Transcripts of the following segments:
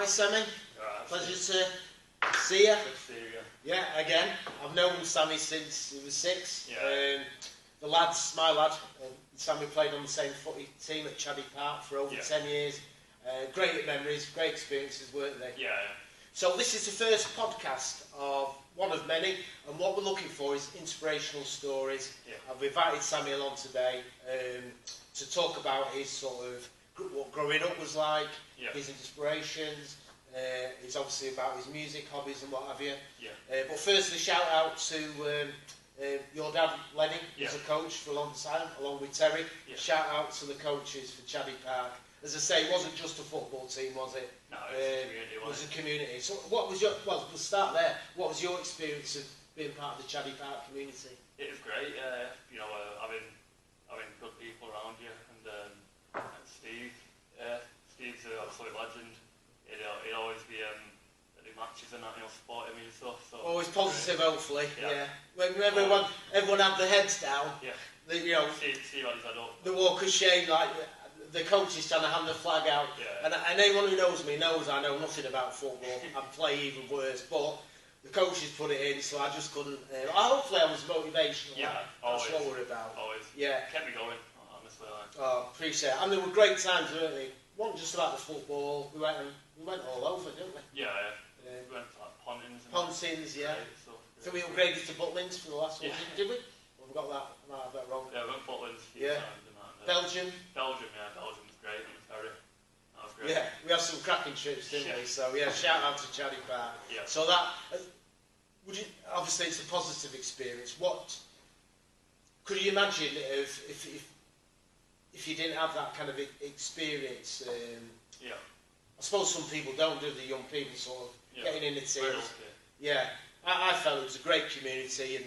Hi Sammy, Right, pleasure to see you. good to see you. Yeah, again, I've known Sammy since he was 6. Yeah. The lads, my lad, Sammy played on the same footy team at Chaddy Park for over 10 years. Great memories, great experiences, weren't they? Yeah. So this is the first podcast of one of many, and what we're looking for is inspirational stories. Yeah. I've invited Sammy along today to talk about his sort of what growing up was like, his inspirations. It's obviously about his music hobbies and what have you. Yeah. But firstly, shout out to your dad, Lenny, who's a coach for a long time, along with Terry. Yeah. Shout out to the coaches for Chaddy Park. As I say, it wasn't just a football team, was it? No, it was It was a a community. community. So what was your, well, we'll start there. What was your experience of being part of the Chaddy Park community? It was great. Having good people around you, and Steve. Steve's an absolute legend. He'd always be at the matches and that, supporting me and stuff. So Always positive, hopefully. Yeah. When everyone had their heads down. Yeah. Steve had his head up. The walk of shame, like the coach is trying to hand the flag out. Yeah. And anyone who knows me knows I know nothing about football. I play even worse, but the coaches put it in, so I just couldn't. Hopefully, I was motivational. Yeah, that's what we're about. Always. Yeah. Kept me going, honestly. Oh, appreciate it. And there were great times, weren't they? It wasn't just about the football. We went all over, didn't we? Yeah. We went to like Pontins. Pontins, yeah. So we upgraded to Butlins for the last one, did we? Well, we got that. I might have that wrong. Yeah, we went to Butlins a few times. Belgium. Belgium was great. That was great. Yeah, we had some cracking trips, didn't we? So yeah, shout out to Chaddy Park. Yeah. So that, obviously it's a positive experience. What could you imagine if you didn't have that kind of experience? Yeah. I suppose some people don't, do the young people sort of getting in the teams. Yeah, I felt it was a great community, and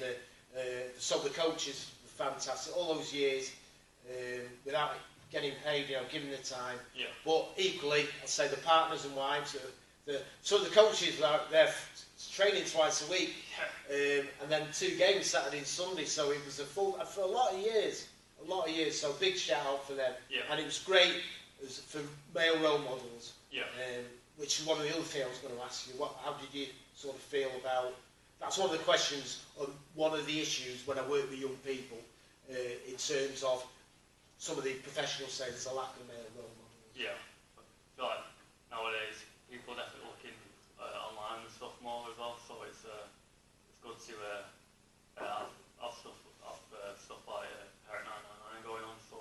so the coaches were fantastic all those years without getting paid, giving the time. Yeah. But equally, I'd say the partners and wives, so the coaches were out there training twice a week, and then 2 games Saturday and Sunday. So it was for a lot of years. So big shout out for them. Yeah. And it was great for male role models. Yeah. Which is one of the other things I was going to ask you. How did you sort of feel about? That's one of the questions, one of the issues when I work with young people, in terms of some of the professionals say there's a lack of male role models. Yeah. I feel like nowadays people are definitely looking online and stuff more as well. So it's good to have stuff like Parent 999 going on, so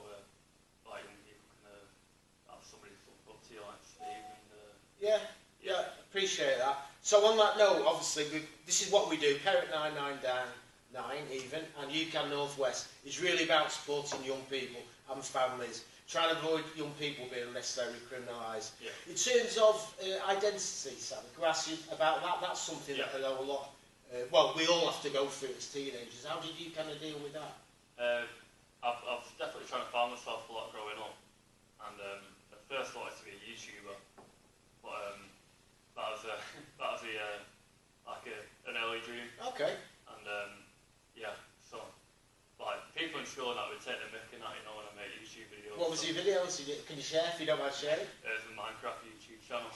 like young people can have somebody to look up to, like Steve. And appreciate that. So on that note, obviously, this is what we do. Parent 999 even, and UCAN Northwest is really about supporting young people and families, trying to avoid young people being unnecessarily criminalised. Yeah. In terms of identity, Sam, can I ask you about that? That's something that I know a lot. We all have to go through as teenagers. How did you kind of deal with that? I've definitely trying to find myself a lot growing up, and at first I wanted to be a YouTuber, but that was an early dream. Okay. And so like people in school and that would take the mick and that, when I made YouTube videos. What was your videos? Can you share if you don't mind sharing? It was a Minecraft YouTube channel.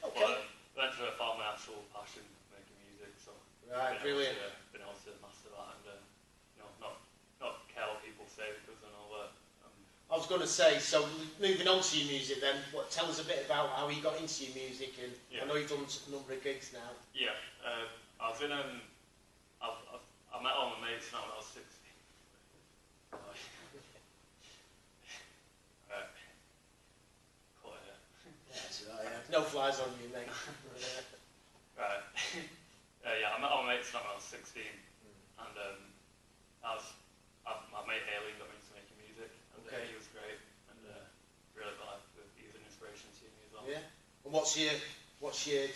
Okay. But eventually I found my actual passion making music, so brilliant. Been able to master that and not care what people say, because I know I was going to say, so moving on to your music then, tell us a bit about how you got into your music, and I know you've done a number of gigs now. Yeah, I was in I met all my mates now when I was 16. That's right, yeah. No flies on you, mate. Right. I met all my mates now when I was 16, and my mate Haley got me into making music, and he was great, and really glad that he was an inspiration to me as well. Yeah. And what's your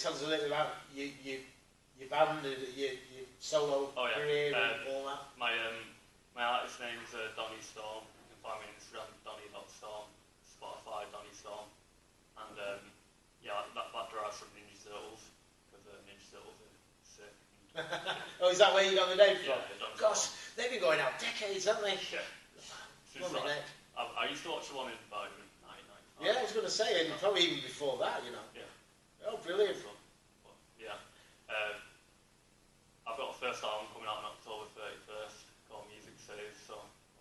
tell us a little about your band, your solo career and all that. My artist name is Donny Storm. You can find me on Instagram, Donny.Storm, Spotify, Donny Storm, and that derives from Ninja Turtles, because Ninja Turtles are sick. Oh, is that where you got the name from? Yeah, gosh, they've been going out decades, haven't they? Yeah. I used to watch the one in about 1995. Yeah, I was going to say, and probably even before that, Yeah. Oh, brilliant. So, but, yeah. I've got a first album coming out on October 31st called Music Saves. So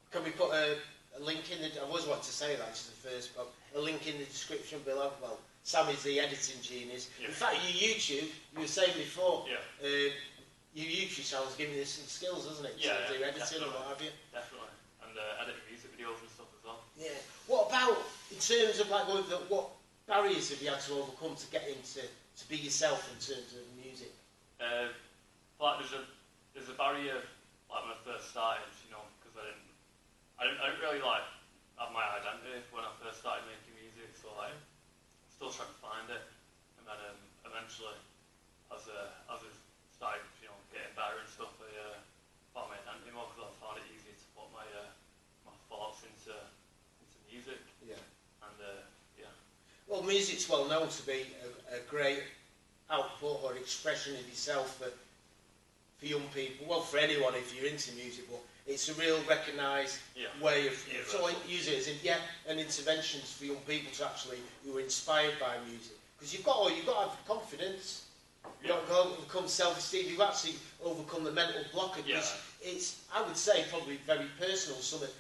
can we put a link in the... I always want to say that, it's the first, but a link in the description below. Well, Sam is the editing genius. Yeah. In fact, your YouTube, you were saying before, your YouTube channel's giving you some skills, hasn't it? Yeah, to do editing and what have you. Definitely. And editing music videos and stuff as well. Yeah. What about, in terms of like, what barriers have you had to overcome to get into, to be yourself in terms of music? Like there's a barrier, like when I first started, you know, because I didn't really like have my identity when I first started making music, so like still trying to find it, and then eventually as I started, you know, getting better and stuff, I found my identity more because I found it easier to put my my thoughts into music. Yeah. And yeah. Well, music's well known to be a great output or expression of yourself for young people, well, for anyone if you're into music, but it's a real recognised way of use it as an interventions for young people to actually who are inspired by music, because you've got to have confidence, you've got to overcome self-esteem, you've actually overcome the mental blockage. It's I would say probably very personal.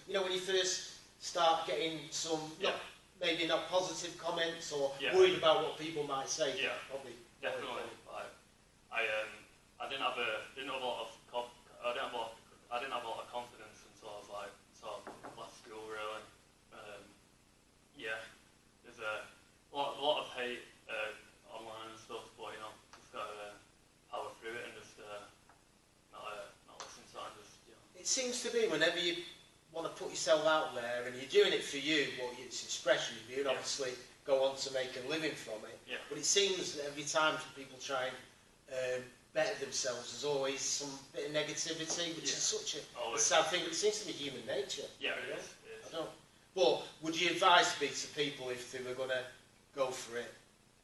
You know, when you first start getting some maybe not positive comments or worried about what people might say, probably definitely. I didn't have a lot of confidence until I was like left school really. There's a lot of hate online and stuff, but you know, just gotta power through it and just not listen to it and just, you know. It seems to be whenever you want to put yourself out there and you're doing it for you, well, it's expression of you, and obviously go on to make a living from it. But it seems that every time people try and better themselves, there's always some bit of negativity, which is such a sad thing, but it seems to be human nature. Yeah, it is. I don't. But would you advise to people if they were going to go for it?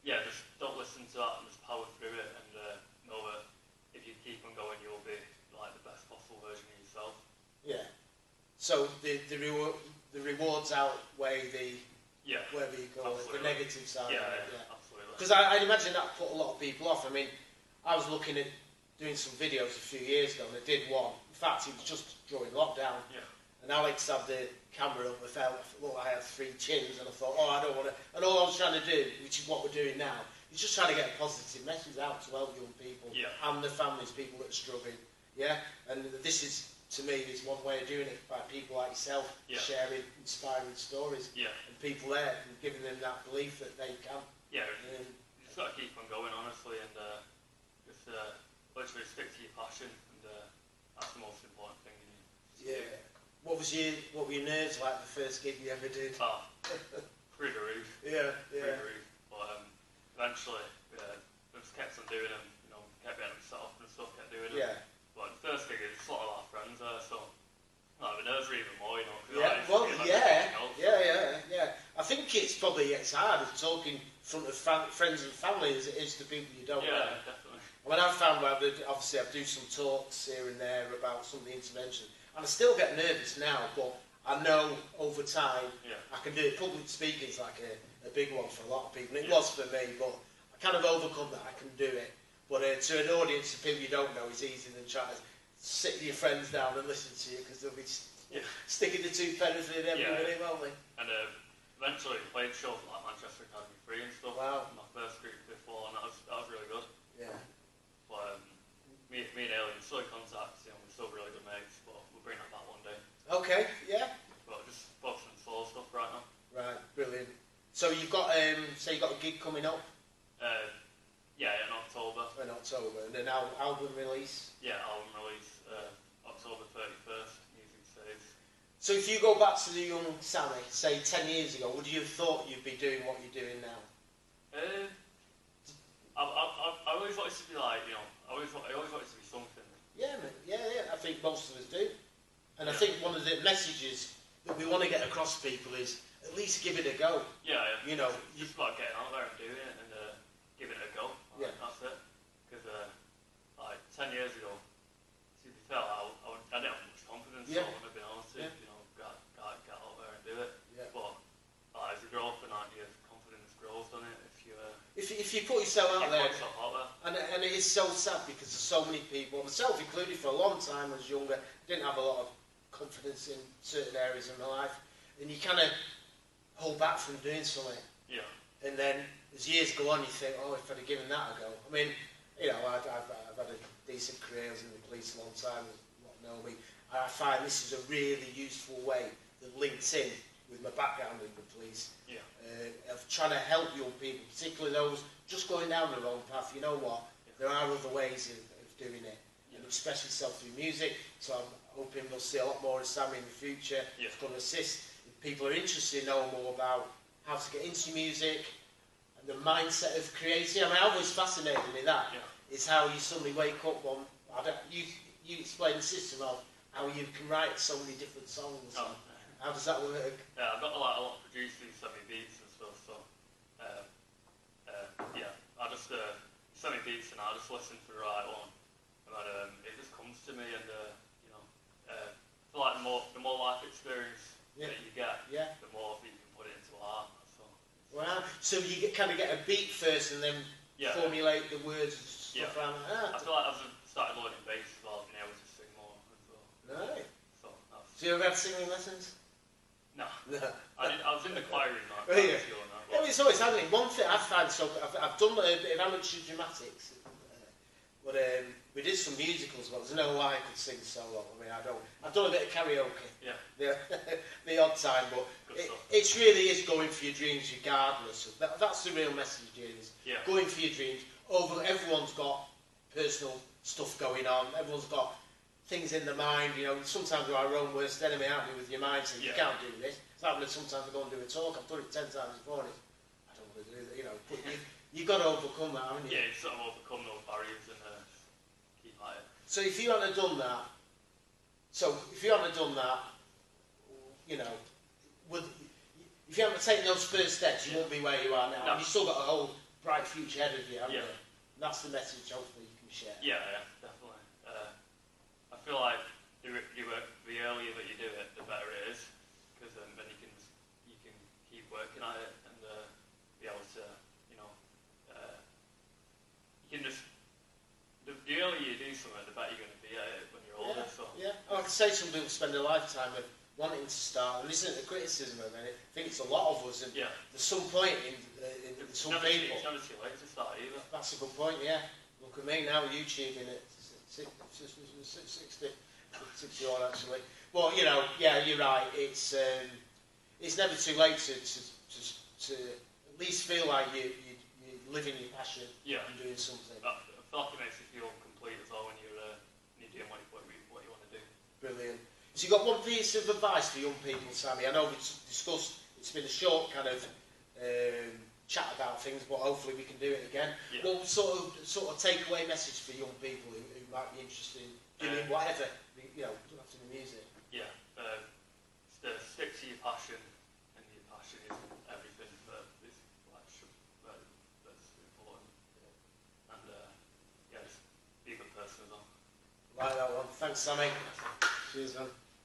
Yeah, just don't listen to that and just power through it, and know that if you keep on going, you'll be like the best possible version of yourself. Yeah. So the rewards outweigh the whatever you call it, the negative side. Yeah, absolutely. Because I'd imagine that put a lot of people off. I mean, I was looking at doing some videos a few years ago, and I did one. In fact, it was just during lockdown. Yeah. And Alex had the camera up. I had 3 chins, and I thought, I don't want to. And all I was trying to do, which is what we're doing now, is just trying to get a positive message out to help young people and their families, people that are struggling. Yeah. And this is, to me, is one way of doing it, by people like yourself sharing inspiring stories, and people there and giving them that belief that they can. Yeah. You just got to keep on going, honestly, and just literally stick to your passion, and that's the most important thing. What were your nerves like the first gig you ever did? Through the roof. Yeah. Through the roof. But eventually, we just kept on doing them. You know, kept getting them set up and stuff. Kept doing them. Yeah. But the first gig is a lot of our friends there, so the nerves are even more. You know. I think it's hard talking in front of friends and family as it is to people you don't know. Yeah, definitely. I mean, I've found obviously I do some talks here and there about some of the intervention, and I still get nervous now, but I know over time I can do it. Public speaking is like a big one for a lot of people, and it was for me, but I kind of overcome that. I can do it. But to an audience of people you don't know, it's easier than trying to sit with your friends down and listen to you, because they'll be sticking the 2 pennies in every minute, won't they? And eventually played shows like Manchester Academy 3 and stuff. Wow. My first group before, and that was really good. Yeah. But me and Alien are still in contact, you know, we're still really good mates, but we'll bring that back one day. Okay, yeah. But just focusing on solo stuff right now. Right, brilliant. So you've got a gig coming up? In October. In October, and an album release? Yeah, album release, October 31st, Music Saves. So if you go back to the young Sammy, say 10 years ago, would you have thought you'd be doing what you're doing now? I always wanted to be like, you know, I always wanted to be something. Yeah, man. Yeah. I think most of us do. And I think one of the messages that we want to get across to people is at least give it a go. Yeah. You know, you just got to get out there and doing it and give it a go. That's it. Because 10 years ago, to be fair, I didn't have much confidence. So I wouldn't have been able to, you know, get out there and do it. Yeah. But as you grow up and your confidence grows, doesn't it? If if you put yourself out there, and it is so sad because there's so many people, myself included, for a long time when I was younger, didn't have a lot of confidence in certain areas of my life, and you kind of hold back from doing something. Yeah. And then as years go on, you think, oh, if I'd have given that a go. I mean, you know, I've had a decent career. I was in the police a long time. A lot know me. I find this is a really useful way that links in with my background in the police. Yeah. Of trying to help young people, particularly those just going down the wrong path. You know what? There are other ways of doing it, and especially through music. So I'm hoping we'll see a lot more of Sammy in the future. It's going to assist if people are interested in knowing more about how to get into music and the mindset of creating. I mean, I was fascinated in that. Yeah. It's how you suddenly wake up one. You explain the system of how you can write so many different songs. Oh. How does that work? Yeah, I've got a lot of producers send me beats and stuff, so yeah, I just send me beats and I just listen for the right one, and it just comes to me, and you know, I feel like the more life experience that you get, the more you can put it into art. So wow. So you kind of get a beat first and then formulate the words and stuff around that. I feel like I've started learning bass as well, being able to sing more as well. Right. So you ever had singing lessons? No. I was in the choir in that. Yeah, it's always happening. One thing I find I've done a bit of amateur dramatics, but we did some musicals. But there's no way I could sing solo. I mean, I've done a bit of karaoke. Yeah. The odd time, but it really is going for your dreams, regardless. That's the real message, James. Yeah. Going for your dreams. Everyone's got personal stuff going on. Everyone's got things in the mind, you know. Sometimes we're our own worst enemy, aren't we, with your mind saying, you can't do this. It's happened sometimes I go and do a talk, I've done it 10 times before, and I don't want to do that, you know. But you've got to overcome that, haven't you? Yeah, you've sort of overcome those barriers and keep at it. So if you hadn't done that, you know, if you hadn't taken those first steps, you won't be where you are now. No. You've still got a whole bright future ahead of you, haven't you? And that's the message, hopefully, you can share. Yeah, definitely. I feel like the earlier that you do it, the better it is, because then you can keep working at it and be able to, you know, you can just the earlier you do something, the better you're going to be at it when you're older. So like I say, some people spend a lifetime of wanting to start, and this isn't a criticism of it. I think it's a lot of us, and there's some point in some people. It's never too late to start either. That's a good point. Yeah, look at me now, YouTubing at 60-odd actually. Well, you know, you're right. It's never too late to at least feel like you're living your passion and doing something. I feel like it makes you feel complete as well when you're doing what you want to do. Brilliant. So you've got one piece of advice for young people, Sammy. I know we've discussed, it's been a short kind of chat about things, but hopefully we can do it again. Yeah. What sort of takeaway message for young people who might be interested in doing whatever, you know, doesn't have to be music? Yeah, stick to your passion, and your passion is everything that is that's important. And just be a good person as well. Like that one. Thanks, Sammy. Cheers, man.